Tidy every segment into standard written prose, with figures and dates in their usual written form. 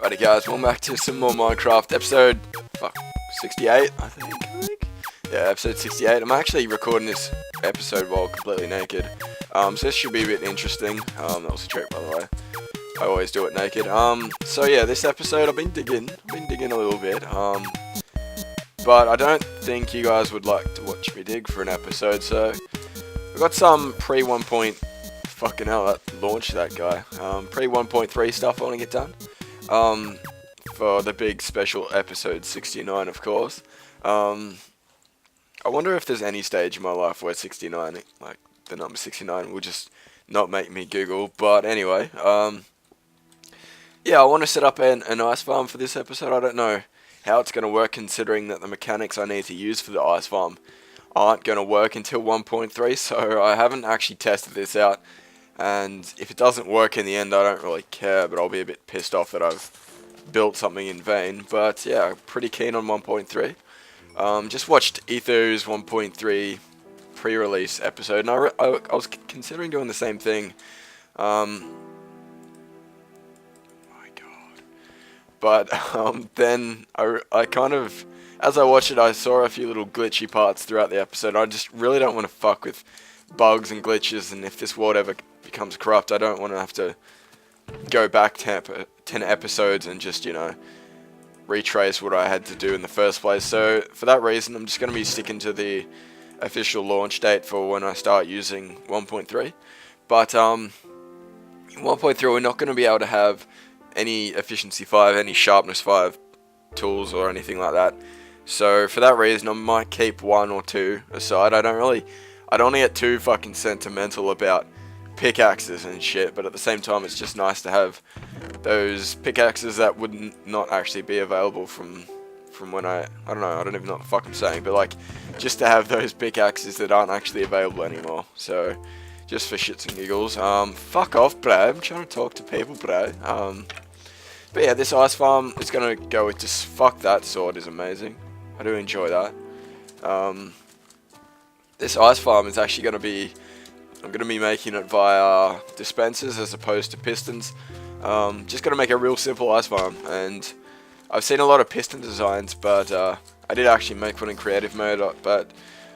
Alrighty guys, welcome back to some more Minecraft, episode, 68, I think? Yeah, episode 68. I'm actually recording this episode while completely naked, so this should be a bit interesting. That was a trick, by the way. I always do it naked. So yeah, this episode I've been digging a little bit, but I don't think you guys would like to watch me dig for an episode, so we've got some pre-1. Fucking hell, that launched that guy. Pre-1.3 stuff I want to get done. For the big special episode 69, of course. I wonder if there's any stage in my life where 69, like the number 69, will just not make me Google. But anyway, yeah, I want to set up an ice farm for this episode. I don't know how it's going to work, considering that the mechanics I need to use for the ice farm aren't going to work until 1.3, so I haven't actually tested this out. And if it doesn't work in the end, I don't really care, but I'll be a bit pissed off that I've built something in vain. But yeah, pretty keen on 1.3. Just watched Ether's 1.3 pre-release episode, and I was considering doing the same thing. My God. But then I kind of, as I watched it, I saw a few little glitchy parts throughout the episode. I just really don't want to fuck with bugs and glitches, and if this world ever becomes corrupt, I don't want to have to go back 10 episodes and just, you know, retrace what I had to do in the first place. So for that reason, I'm just going to be sticking to the official launch date for when I start using 1.3. But in 1.3, we're not going to be able to have any efficiency 5, any sharpness 5 tools or anything like that. So for that reason, I might keep 1 or 2 aside. I don't want to get too fucking sentimental about pickaxes and shit, but at the same time, it's just nice to have those pickaxes that would not actually be available from when I don't know, I don't even know what the fuck I'm saying, but like, just to have those pickaxes that aren't actually available anymore. So, just for shits and giggles. Fuck off, bro. I'm trying to talk to people, bro. But yeah, this ice farm is gonna go with just fuck that sword is amazing. I do enjoy that. This ice farm is actually gonna be, I'm going to be making it via dispensers as opposed to pistons. Just going to make a real simple ice farm, and I've seen a lot of piston designs, but I did actually make one in creative mode, but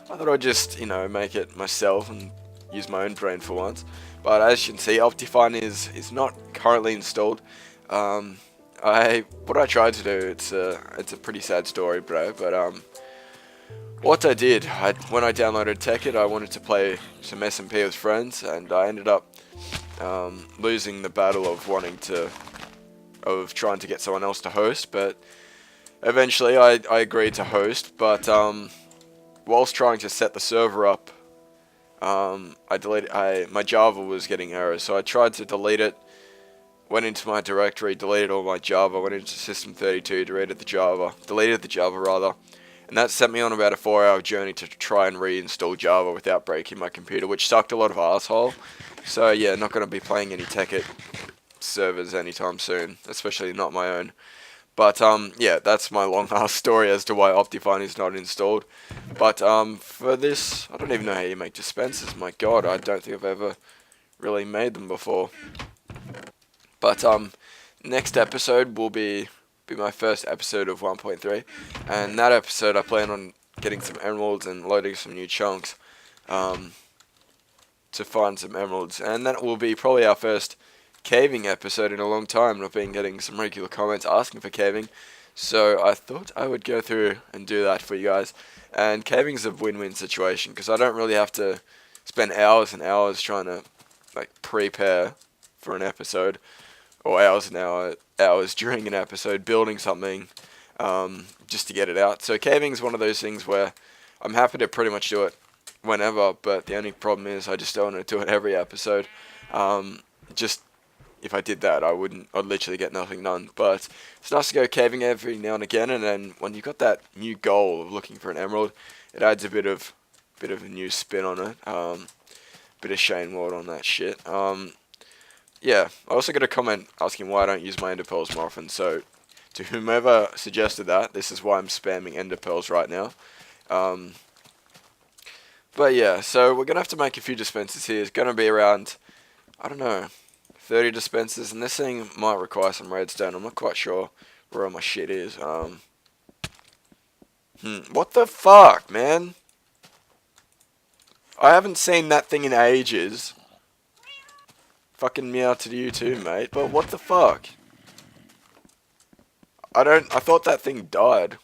I thought I'd just, you know, make it myself and use my own brain for once. But as you can see, Optifine is not currently installed. What I tried to do, it's a pretty sad story, bro, but what I did, when I downloaded Tekkit, I wanted to play some SMP with friends, and I ended up losing the battle of trying to get someone else to host. But eventually, I agreed to host. But whilst trying to set the server up, my Java was getting errors, so I tried to delete it. Went into my directory, deleted all my Java, went into System32, deleted the Java rather. And that sent me on about a 4-hour journey to try and reinstall Java without breaking my computer, which sucked a lot of arsehole. So yeah, not going to be playing any Tekkit servers anytime soon, especially not my own. But yeah, that's my long ass story as to why Optifine is not installed. But for this, I don't even know how you make dispensers. My God, I don't think I've ever really made them before. But next episode will be my first episode of 1.3, and that episode I plan on getting some emeralds and loading some new chunks to find some emeralds, and that will be probably our first caving episode in a long time. I've been getting some regular comments asking for caving, so I thought I would go through and do that for you guys. And caving's a win-win situation, because I don't really have to spend hours and hours trying to like prepare for an episode, or hours and hours during an episode building something just to get it out. So caving's one of those things where I'm happy to pretty much do it whenever, but the only problem is I just don't want to do it every episode. Just if I did that, I'd literally get nothing done. But it's nice to go caving every now and again, and then when you've got that new goal of looking for an emerald, it adds a bit of a new spin on it. Bit of Shane Ward on that shit. Yeah, I also got a comment asking why I don't use my ender pearls more often, so to whomever suggested that, this is why I'm spamming ender pearls right now. But yeah, so we're going to have to make a few dispensers here. It's going to be around, I don't know, 30 dispensers, and this thing might require some redstone. I'm not quite sure where all my shit is. What the fuck, man? I haven't seen that thing in ages. Fucking meow to you too, mate. But what the fuck? I thought that thing died.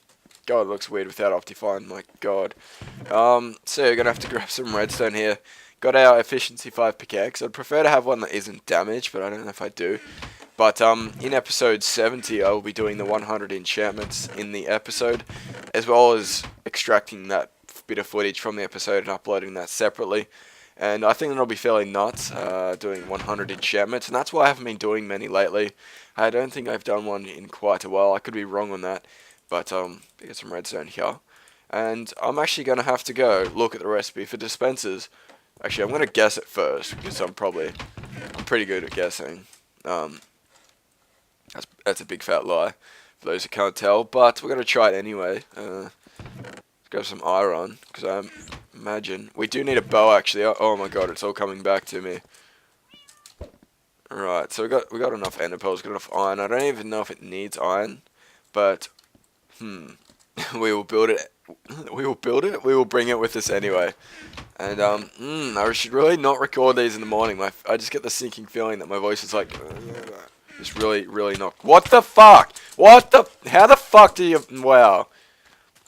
God, it looks weird without Optifine. My God. So you're gonna have to grab some redstone here. Got our efficiency 5 pickaxe. I'd prefer to have one that isn't damaged, but I don't know if I do. But in episode 70, I will be doing the 100 enchantments in the episode, as well as extracting that bit of footage from the episode and uploading that separately. And I think that'll be fairly nuts, doing 100 enchantments, and that's why I haven't been doing many lately. I don't think I've done one in quite a while. I could be wrong on that, but get some redstone here. And I'm actually going to have to go look at the recipe for dispensers. Actually, I'm going to guess it first, because I'm pretty good at guessing. That's a big fat lie, for those who can't tell, but we're going to try it anyway. Let's grab some iron, because I imagine we do need a bow, actually. Oh my god, it's all coming back to me. Right, so we got enough ender pearls, got enough iron. I don't even know if it needs iron, but we will build it. We will build it. We will bring it with us anyway. And I should really not record these in the morning. I just get the sinking feeling that my voice is like just really not. What the fuck? How the fuck do you? Wow.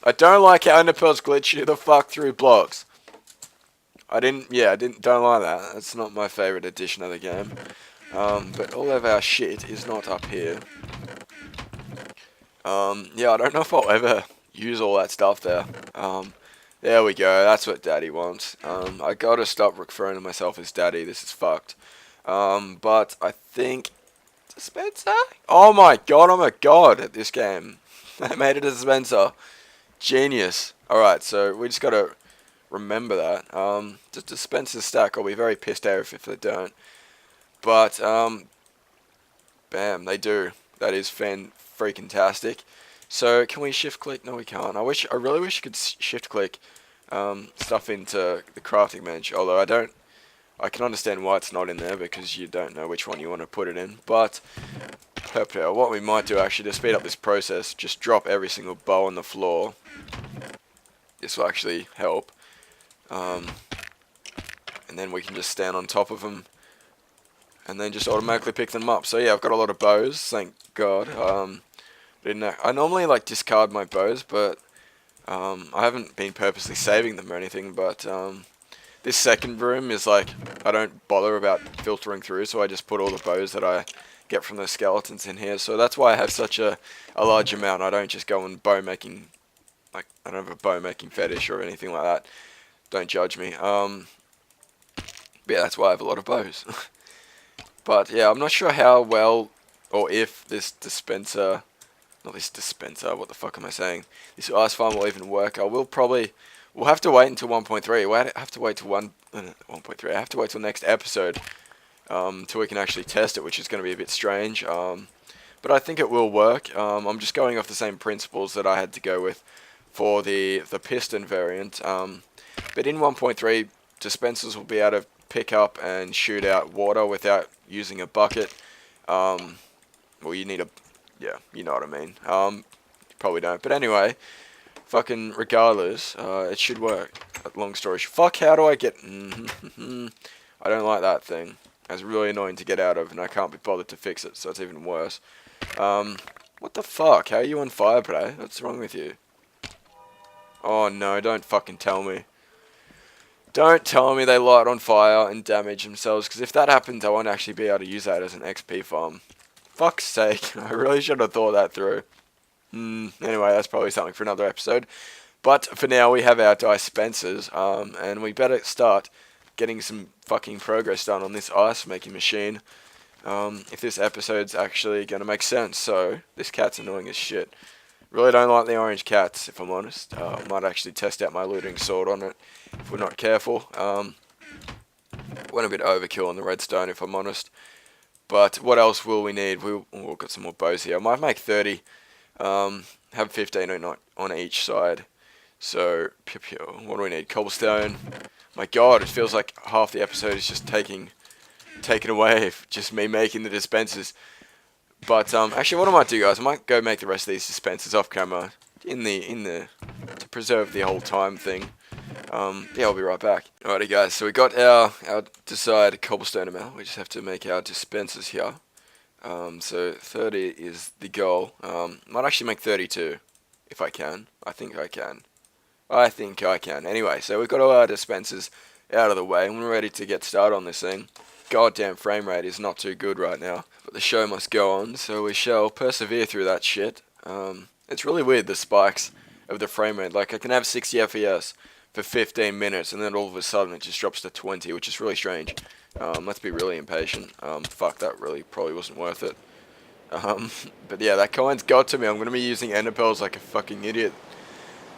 I don't like how ender pearls glitch you the fuck through blocks. Don't like that. That's not my favorite addition of the game. But all of our shit is not up here. Yeah, I don't know if I'll ever use all that stuff there. There we go. That's what Daddy wants. I gotta stop referring to myself as Daddy. This is fucked. But I think dispenser. Oh my god, I'm a god at this game. I made a dispenser. Genius. All right, so we just gotta remember that. The dispensers stack. I'll be very pissed off if they don't. But bam, they do. That is freaking-tastic. So can we shift click? No, we can't. I really wish you could shift click stuff into the crafting bench. Although I can understand why it's not in there, because you don't know which one you want to put it in. But what we might do actually to speed up this process, just drop every single bow on the floor. This will actually help. And then we can just stand on top of them, and then just automatically pick them up. So yeah, I've got a lot of bows, thank God. I normally like discard my bows, but I haven't been purposely saving them or anything. But this second room is like, I don't bother about filtering through, so I just put all the bows that I get from the skeletons in here. So that's why I have such a large amount. I don't just go on bow making, like, I don't have a bow making fetish or anything like that. Don't judge me. But yeah, that's why I have a lot of bows. But yeah, I'm not sure how well or if this dispenser, not this dispenser, what the fuck am I saying? This ice farm will even work. We'll have to wait until 1.3. We'll have to wait till 1.3. I have to wait till next episode till we can actually test it, which is going to be a bit strange. But I think it will work. I'm just going off the same principles that I had to go with for the piston variant. But in 1.3, dispensers will be able to pick up and shoot out water without using a bucket. Well, you need yeah, you know what I mean. You probably don't. But anyway, fucking regardless, it should work. Long story short. Fuck, how do I get... I don't like that thing. It's really annoying to get out of, and I can't be bothered to fix it, so it's even worse. What the fuck? How are you on fire, bro? What's wrong with you? Oh no, don't fucking tell me. Don't tell me they light on fire and damage themselves, because if that happens, I won't actually be able to use that as an XP farm. Fuck's sake, I really should have thought that through. Anyway, that's probably something for another episode. But for now, we have our dispensers, and we better start getting some fucking progress done on this ice making machine. If this episode's actually going to make sense. So, this cat's annoying as shit. Really don't like the orange cats, if I'm honest. Might actually test out my looting sword on it if we're not careful. Went a bit overkill on the redstone, if I'm honest. But what else will we need? We've got some more bows here. I might make 30. Have 15 on each side. So, what do we need? Cobblestone. My god, it feels like half the episode is just taking taken away, just me making the dispensers. But actually, what I might do, guys, I might go make the rest of these dispensers off camera to preserve the whole time thing. Yeah, I'll be right back. Alrighty, guys. So we got our desired cobblestone amount. We just have to make our dispensers here. So 30 is the goal. Might actually make 32 if I can. I think I can. Anyway, so we've got all our dispensers out of the way, and we're ready to get started on this thing. Goddamn frame rate is not too good right now, but the show must go on, so we shall persevere through that shit. It's really weird, the spikes of the frame rate. Like, I can have 60 FPS for 15 minutes, and then all of a sudden it just drops to 20, which is really strange. Let's be really impatient. Fuck, that really probably wasn't worth it. But yeah, that comment's got to me. I'm going to be using ender pearls like a fucking idiot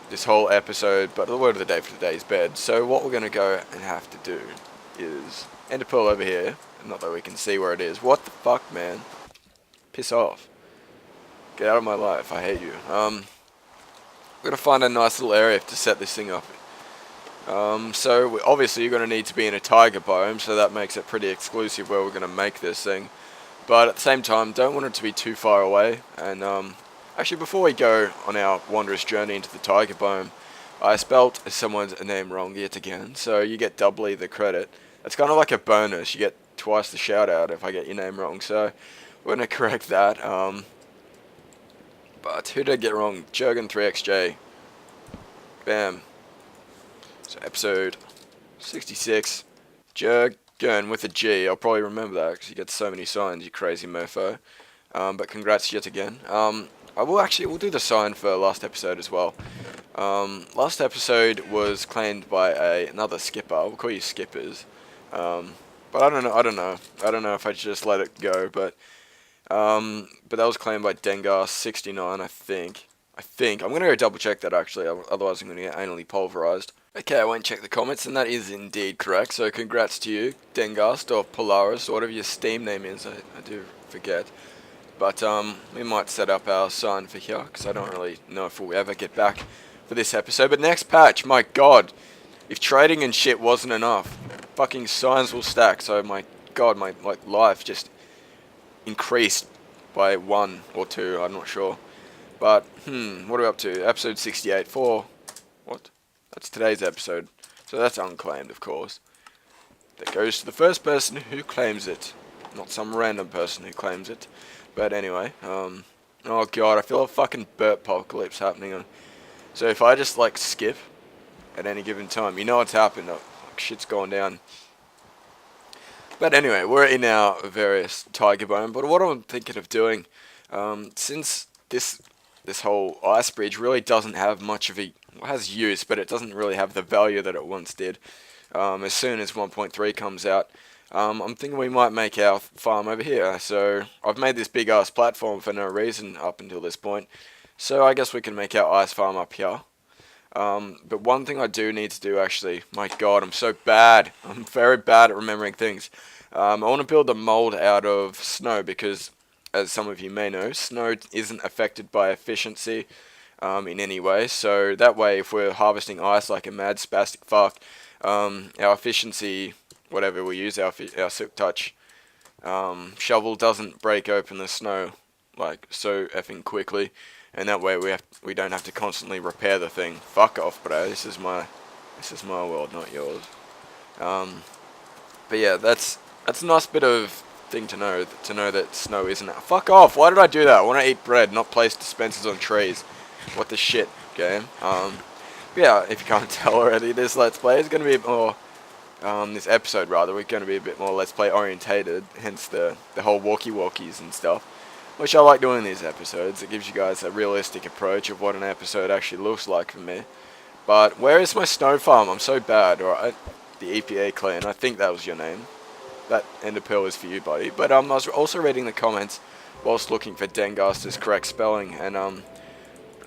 this whole episode, but the word of the day for today is bed. So what we're going to go and have to do is ender pearl over here. Not that we can see where it is. What the fuck, man? Piss off. Get out of my life. I hate you. We're going to find a nice little area to set this thing up. So obviously you're going to need to be in a tiger biome, so that makes it pretty exclusive where we're going to make this thing. But at the same time, don't want it to be too far away. And actually, before we go on our wondrous journey into the tiger biome, I spelt someone's name wrong yet again, so you get doubly the credit. It's kind of like a bonus. You get twice the shout out if I get your name wrong, so we're going to correct that. But who did I get wrong? Jurgen3xj. Bam. So episode 66. Jurgen with a G. I'll probably remember that because you get so many signs, you crazy mofo. But congrats yet again. We'll do the sign for last episode as well. Last episode was claimed by another skipper. We'll call you skippers. But I don't know if I should just let it go. But that was claimed by Dengar69, I think. I'm going to go double check that actually, otherwise I'm going to get anally pulverized. Okay, I went and checked the comments, and that is indeed correct, so congrats to you, Dengast, or Polaris, or whatever your Steam name is, I do forget. But we might set up our sign for here, because I don't really know if we'll ever get back for this episode. But next patch, my god, if trading and shit wasn't enough, fucking signs will stack, so my god, my life just increased by 1 or 2, I'm not sure. But, what are we up to? Episode 68 for... What? That's today's episode. So that's unclaimed, of course. That goes to the first person who claims it. Not some random person who claims it. But anyway, oh god, I feel a fucking burp apocalypse happening. So if I just, like, skip at any given time, you know what's happened. Like, shit's going down. But anyway, we're in our various tiger biome. But what I'm thinking of doing, since this whole ice bridge really doesn't have much of a... It has use, but it doesn't really have the value that it once did. As soon as 1.3 comes out, I'm thinking we might make our farm over here. So I've made this big ass platform for no reason up until this point. So I guess we can make our ice farm up here. But one thing I do need to do actually, my god, I'm so bad. I'm very bad at remembering things. I want to build a mold out of snow because, as some of you may know, snow isn't affected by efficiency in any way. So that way, if we're harvesting ice like a mad spastic fuck, our efficiency, whatever we use, our silk touch shovel doesn't break open the snow like so effing quickly, and that way we don't have to constantly repair the thing. Fuck off, bro. This is my world, not yours. But yeah, that's a nice bit of thing to know that snow isn't... Fuck off! Why did I do that? I want to eat bread, not place dispensers on trees. What the shit, game? Yeah, if you can't tell already, this Let's Play is going to be a bit more... this episode, rather, we're going to be a bit more Let's Play orientated, hence the whole walkie-walkies and stuff. Which I like doing in these episodes. It gives you guys a realistic approach of what an episode actually looks like for me. But where is my snow farm? I'm so bad. Alright, the EPA clan, I think that was your name. That ender pearl is for you, buddy. But I was also reading the comments whilst looking for Dengast's correct spelling, and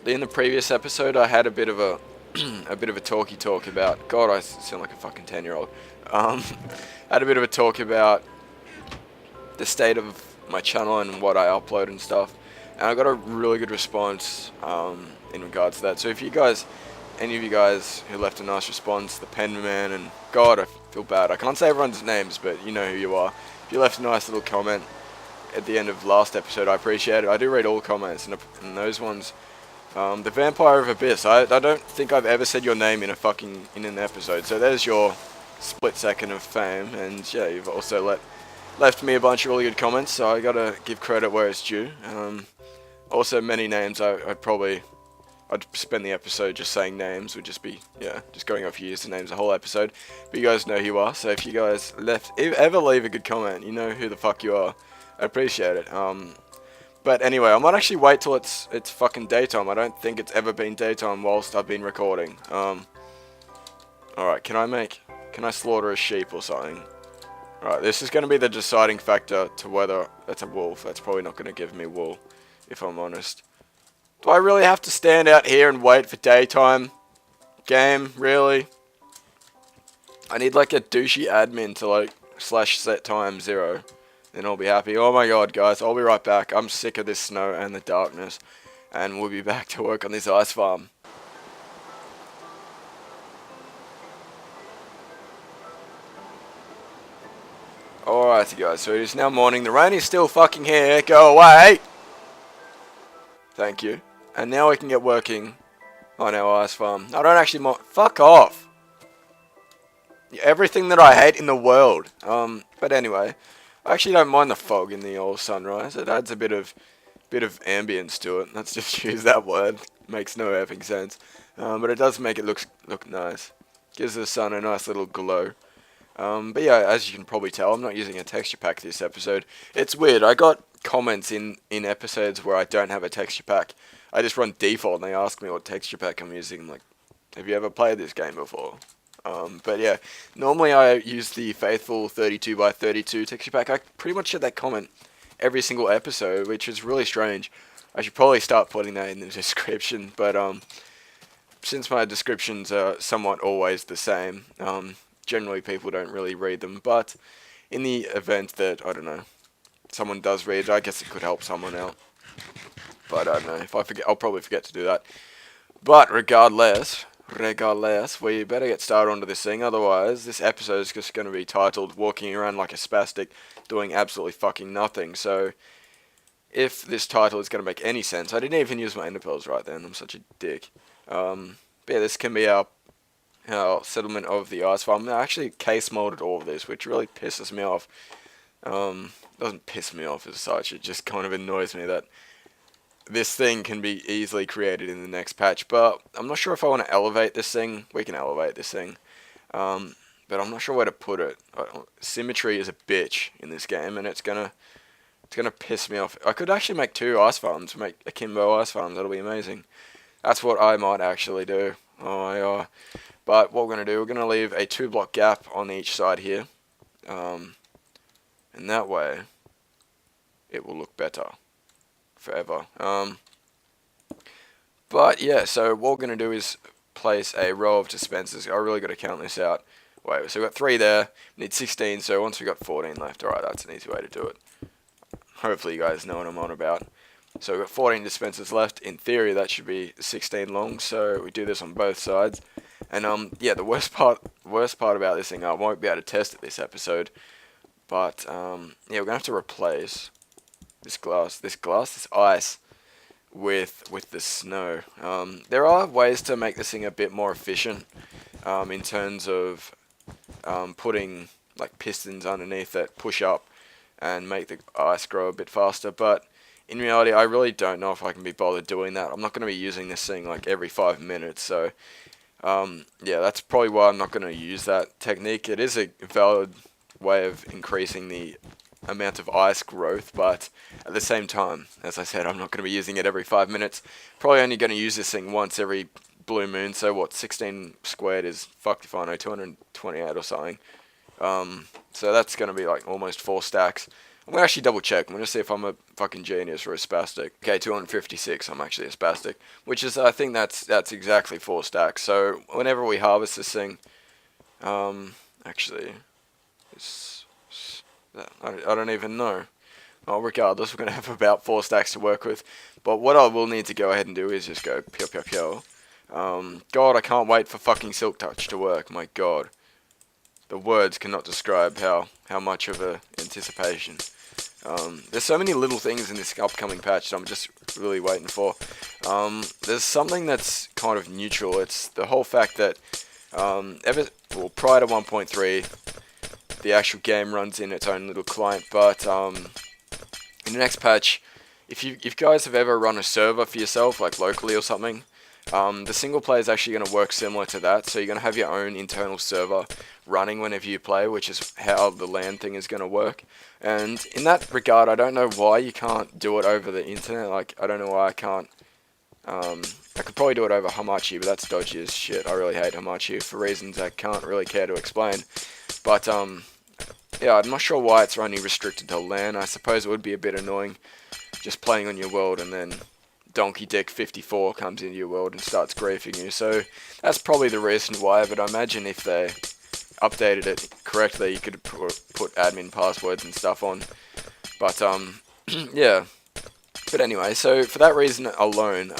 in the previous episode I had a bit of a talky talk about... God, I sound like a fucking 10-year-old. I had a bit of a talk about the state of my channel and what I upload and stuff, and I got a really good response in regards to that. So if you guys, any of you guys who left a nice response, the Penman, and God, I feel bad, I can't say everyone's names, but you know who you are. If you left a nice little comment at the end of last episode, I appreciate it. I do read all comments, and those ones. The Vampire of Abyss. I don't think I've ever said your name in an episode. So there's your split second of fame, and yeah, you've also left me a bunch of really good comments. So I gotta give credit where it's due. Also, many names. I'd spend the episode just saying names. Would just be just going off years to names the whole episode. But you guys know who you are. So if you guys ever leave a good comment, you know who the fuck you are. I appreciate it. But anyway, I might actually wait till it's fucking daytime. I don't think it's ever been daytime whilst I've been recording. Alright, can I slaughter a sheep or something? Alright, this is going to be the deciding factor to whether that's a wolf. That's probably not going to give me wool, if I'm honest. Do I really have to stand out here and wait for daytime? Game, really? I need like a douchey admin to like /set time 0. Then I'll be happy. Oh my god, guys, I'll be right back. I'm sick of this snow and the darkness. And we'll be back to work on this ice farm. Alright, guys, so it is now morning. The rain is still fucking here. Go away! Thank you. And now we can get working on our ice farm. I don't actually fuck off! Everything that I hate in the world. But anyway, I actually don't mind the fog in the old sunrise. It adds a bit of ambience to it. Let's just use that word. Makes no effing sense. But it does make it look nice. Gives the sun a nice little glow. But yeah, as you can probably tell, I'm not using a texture pack this episode. It's weird. I got comments in episodes where I don't have a texture pack. I just run default and they ask me what texture pack I'm using. I'm like, have you ever played this game before? But yeah, normally I use the faithful 32x32 texture pack. I pretty much get that comment every single episode, which is really strange. I should probably start putting that in the description, but since my descriptions are somewhat always the same, generally people don't really read them. But in the event that, I don't know, someone does read it, I guess it could help someone out. But I don't know, if I forget, I'll probably forget to do that. But regardless, we better get started onto this thing, otherwise this episode is just going to be titled Walking Around Like a Spastic, Doing Absolutely Fucking Nothing. So, if this title is going to make any sense, I didn't even use my ender pearls right then, I'm such a dick. But yeah, this can be our settlement of the ice farm. I actually case molded all of this, which really pisses me off. Doesn't piss me off as such, it just kind of annoys me that this thing can be easily created in the next patch, but I'm not sure if I want to elevate this thing. We can elevate this thing, but I'm not sure where to put it. Symmetry is a bitch in this game, and it's gonna piss me off. I could actually make 2 ice farms, make akimbo ice farms. That'll be amazing. That's what I might actually do. But what we're gonna do, we're gonna leave a 2-block gap on each side here, and that way it will look better. Forever. But yeah, so what we're going to do is place a row of dispensers. I really got to count this out. Wait, so we've got 3 there, we need 16, so once we've got 14 left, alright, that's an easy way to do it. Hopefully you guys know what I'm on about. So we've got 14 dispensers left. In theory, that should be 16 long, so we do this on both sides. And yeah, the worst part about this thing, I won't be able to test it this episode, but yeah, we're going to have to replace this ice with the snow. There are ways to make this thing a bit more efficient in terms of putting like pistons underneath that push up and make the ice grow a bit faster, but in reality I really don't know if I can be bothered doing that. I'm not going to be using this thing like every 5 minutes, so yeah, that's probably why I'm not going to use that technique. It is a valid way of increasing the amount of ice growth, but at the same time, as I said, I'm not going to be using it every 5 minutes. Probably only going to use this thing once every blue moon, so what, 16 squared is, fucked if I know, 228 or something. So that's going to be like almost 4 stacks. I'm going to actually double check. I'm going to see if I'm a fucking genius or a spastic. Okay, 256, I'm actually a spastic, which is, I think that's exactly 4 stacks. So whenever we harvest this thing, actually, I don't even know. Oh, regardless, we're going to have about 4 stacks to work with. But what I will need to go ahead and do is just go pew. God, I can't wait for fucking Silk Touch to work. My God. the words cannot describe how much of a anticipation. There's so many little things in this upcoming patch that I'm just really waiting for. There's something that's kind of neutral. It's the whole fact that prior to 1.3, the actual game runs in its own little client, but in the next patch, if you guys have ever run a server for yourself, like locally or something, the single player is actually going to work similar to that. So you're going to have your own internal server running whenever you play, which is how the LAN thing is going to work. And in that regard, I don't know why you can't do it over the internet. Like, I don't know why I can't. I could probably do it over Hamachi, but that's dodgy as shit. I really hate Hamachi for reasons I can't really care to explain. But yeah, I'm not sure why it's only restricted to LAN. I suppose it would be a bit annoying just playing on your world and then Donkey Dick 54 comes into your world and starts griefing you. So that's probably the reason why, but I imagine if they updated it correctly, you could put admin passwords and stuff on. But yeah. But anyway, so for that reason alone,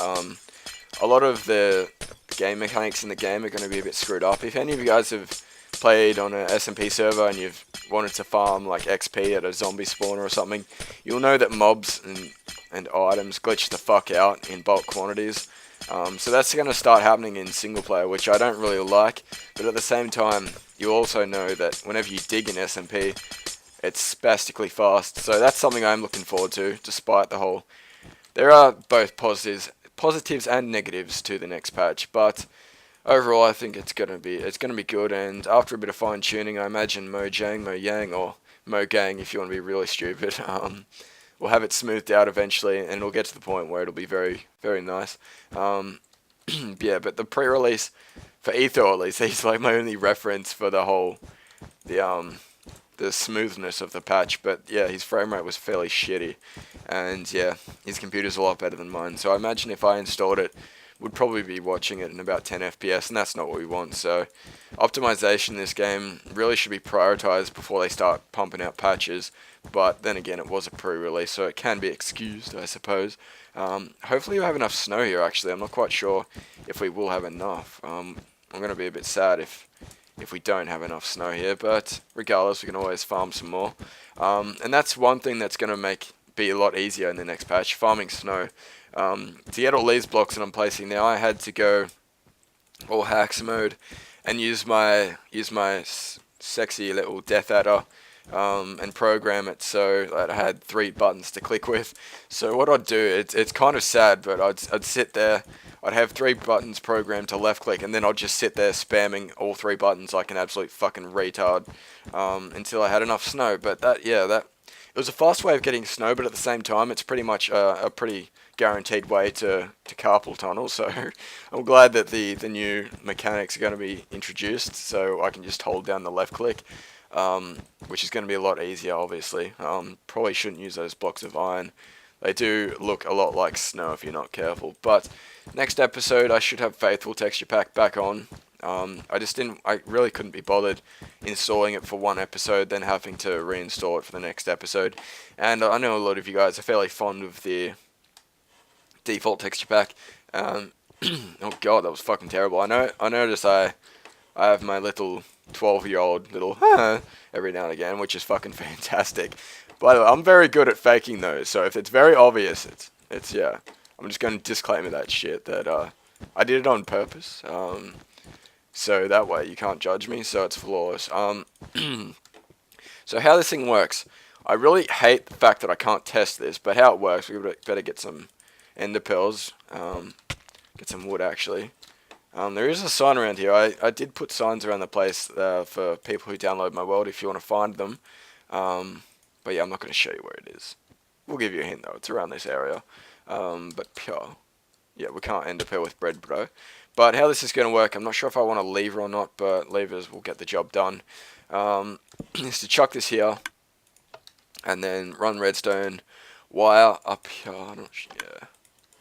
a lot of the game mechanics in the game are going to be a bit screwed up. If any of you guys have played on a SMP server and you've wanted to farm like XP at a zombie spawner or something, you'll know that mobs and items glitch the fuck out in bulk quantities. So that's going to start happening in single player, which I don't really like, but at the same time, you also know that whenever you dig in SMP, it's spastically fast. So that's something I'm looking forward to, despite the whole... There are both positives and negatives to the next patch, but overall I think it's gonna be good. And after a bit of fine tuning, I imagine Mojang, or Mogang if you want to be really stupid, we'll have it smoothed out eventually, and it'll get to the point where it'll be very, very nice. Yeah, but the pre-release for Etho, at least, he's like my only reference for the smoothness of the patch. But yeah, his frame rate was fairly shitty, and yeah, his computer's a lot better than mine. So I imagine if I installed it, would probably be watching it in about 10 FPS, and that's not what we want. So optimization in this game really should be prioritized before they start pumping out patches. But then again, it was a pre-release, so it can be excused, I suppose. Hopefully we have enough snow here, actually. I'm not quite sure if we will have enough. I'm going to be a bit sad if we don't have enough snow here, but regardless, we can always farm some more. And that's one thing that's going to be a lot easier in the next patch, farming snow. To get all these blocks that I'm placing now, I had to go all hacks mode and use my sexy little death adder and program it so that I had 3 buttons to click with. So what I'd do, it's kind of sad, but I'd sit there, I'd have 3 buttons programmed to left click, and then I'd just sit there spamming all 3 buttons like an absolute fucking retard until I had enough snow. But it was a fast way of getting snow, but at the same time, it's pretty much a pretty guaranteed way to carpal tunnel. So I'm glad that the new mechanics are going to be introduced, so I can just hold down the left click, which is going to be a lot easier, obviously. Probably shouldn't use those blocks of iron. They do look a lot like snow if you're not careful. But next episode, I should have Faithful Texture Pack back on. I really couldn't be bothered installing it for one episode, then having to reinstall it for the next episode. And I know a lot of you guys are fairly fond of the default texture pack. Oh god, that was fucking terrible. I noticed I have my little 12-year-old little every now and again, which is fucking fantastic. By the way, I'm very good at faking those, so if it's very obvious, it's yeah. I'm just going to disclaimer that shit, that I did it on purpose. So that way you can't judge me, so it's flawless. So how this thing works, I really hate the fact that I can't test this, but how it works, we better get some ender pearls, get some wood actually. There is a sign around here. I did put signs around the place for people who download my world if you want to find them. But yeah, I'm not going to show you where it is. We'll give you a hint though, it's around this area. But pure. Yeah, we can't ender pearl with bread, bro. But how this is going to work, I'm not sure if I want a lever or not, but levers will get the job done. Is to chuck this here, and then run redstone wire up here. Yeah.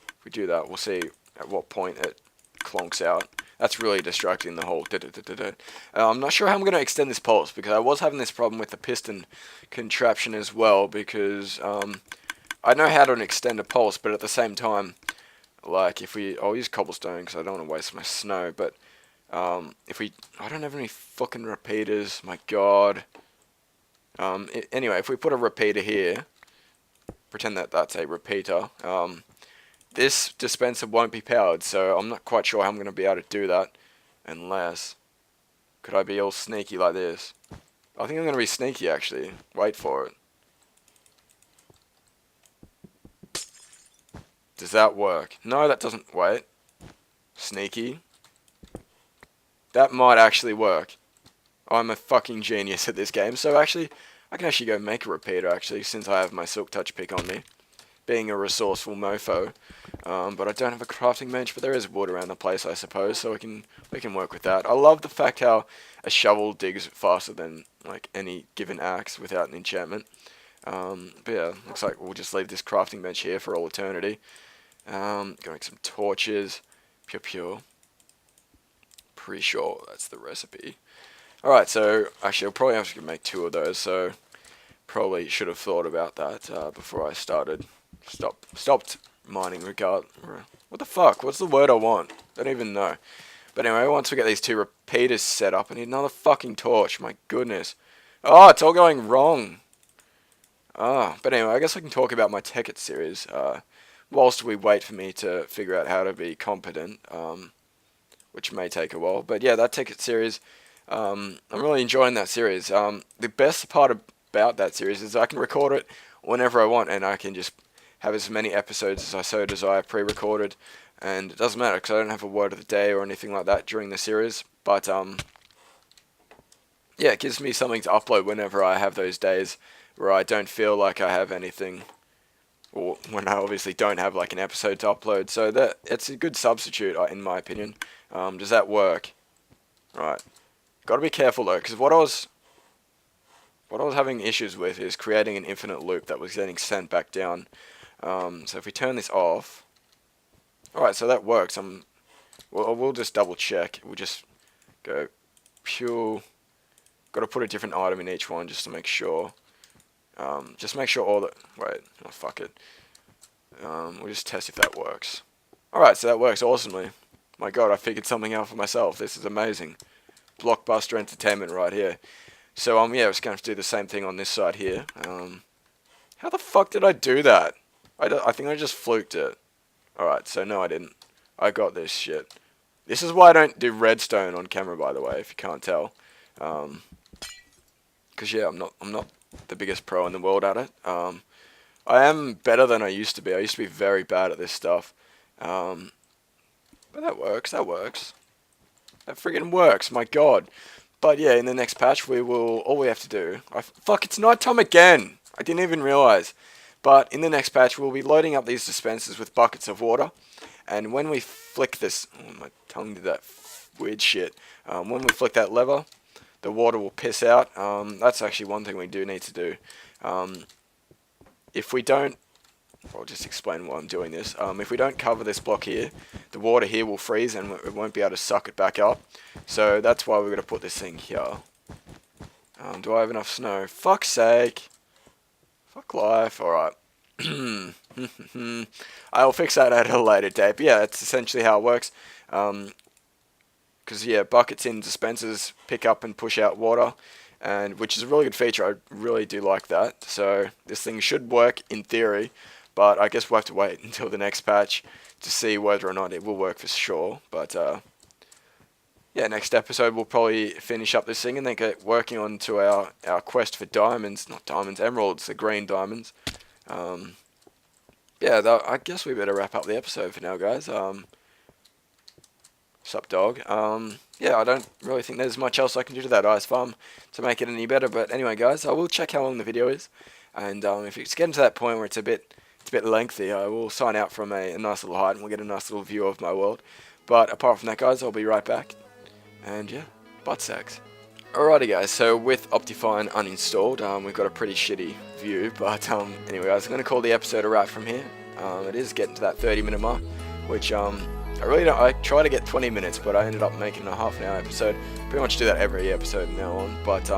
If we do that, we'll see at what point it clonks out. That's really distracting, the whole I'm not sure how I'm going to extend this pulse, because I was having this problem with the piston contraption as well, because I know how to extend a pulse, but at the same time, like I'll use cobblestone because I don't want to waste my snow, but I don't have any fucking repeaters, my god. Anyway, if we put a repeater here, pretend that that's a repeater, this dispenser won't be powered, so I'm not quite sure how I'm going to be able to do that, unless, could I be all sneaky like this? I think I'm going to be sneaky, actually. Wait for it. Does that work? No, that doesn't. Wait. Sneaky. That might actually work. I'm a fucking genius at this game, so actually, I can actually go make a repeater, actually, since I have my Silk Touch pick on me. Being a resourceful mofo. But I don't have a crafting bench, but there is wood around the place, I suppose, so we can work with that. I love the fact how a shovel digs faster than like any given axe without an enchantment. But yeah, looks like we'll just leave this crafting bench here for all eternity. Gonna make some torches. Pure. Pretty sure that's the recipe. Alright, so actually I'll probably have to make 2 of those, so probably should have thought about that before I started. Stopped mining regard. What the fuck? What's the word I want? Don't even know. But anyway, once we get these 2 repeaters set up, I need another fucking torch. My goodness. Oh, it's all going wrong. But anyway, I guess I can talk about my Tekkit series, whilst we wait for me to figure out how to be competent, which may take a while. But yeah, that Tekkit series, I'm really enjoying that series. The best part about that series is I can record it whenever I want, and I can just have as many episodes as I so desire pre-recorded, and it doesn't matter because I don't have a word of the day or anything like that during the series. But yeah, it gives me something to upload whenever I have those days where I don't feel like I have anything, or when I obviously don't have like an episode to upload. So that it's a good substitute, in my opinion. Does that work? Right. Got to be careful though, because what I was having issues with is creating an infinite loop that was getting sent back down. So if we turn this off, alright, so that works. We'll just double check. We'll just go pure. Got to put a different item in each one just to make sure. Just make sure all the. Wait, oh fuck it. We'll just test if that works. Alright, so that works awesomely. My god, I figured something out for myself. This is amazing. Blockbuster entertainment right here. So yeah, I was going to do the same thing on this side here. How the fuck did I do that? I think I just fluked it. Alright, so no I didn't. I got this shit. This is why I don't do redstone on camera, by the way, if you can't tell. Cause yeah, I'm not the biggest pro in the world at it. I am better than I used to be. I used to be very bad at this stuff. But that works. That friggin' works. My god. But yeah, in the next patch, all we have to do. Fuck, it's nighttime again. I didn't even realize. But in the next patch, we'll be loading up these dispensers with buckets of water. And when we flick this, oh, my tongue did that weird shit. When we flick that lever, the water will piss out. That's actually one thing we do need to do. If we don't, I'll just explain why I'm doing this. If we don't cover this block here, the water here will freeze and it won't be able to suck it back up. So that's why we're going to put this thing here. Do I have enough snow? Fuck's sake. Fuck life. Alright. I'll fix that at a later date. But yeah, that's essentially how it works. Because yeah, buckets in dispensers pick up and push out water, and which is a really good feature. I really do like that. So this thing should work in theory, but I guess we'll have to wait until the next patch to see whether or not it will work for sure. But yeah, next episode we'll probably finish up this thing and then get working on to our quest for diamonds. Not diamonds, emeralds, the green diamonds. Yeah, I guess we better wrap up the episode for now, guys. Sup, dog. Yeah, I don't really think there's much else I can do to that ice farm to make it any better. But anyway, guys, I will check how long the video is, and if it's getting to that point where it's a bit lengthy, I will sign out from a nice little height and we'll get a nice little view of my world. But apart from that, guys, I'll be right back. And yeah, butt sex. Alrighty, guys. So with Optifine uninstalled, we've got a pretty shitty view. But anyway, guys, I'm going to call the episode a wrap from here. It is getting to that 30-minute mark, which I try to get 20 minutes, but I ended up making a half-an-hour episode. Pretty much do that every episode now on. But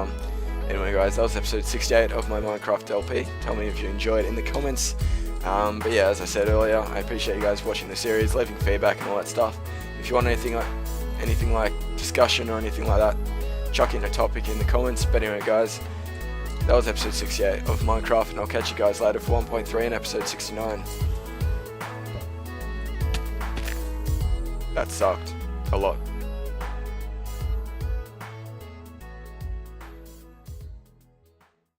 anyway, guys, that was episode 68 of my Minecraft LP. Tell me if you enjoyed in the comments. But yeah, as I said earlier, I appreciate you guys watching the series, leaving feedback and all that stuff. If you want anything like discussion or anything like that, chuck in a topic in the comments. But anyway, guys, that was episode 68 of Minecraft, and I'll catch you guys later for 1.3 and episode 69. That sucked a lot.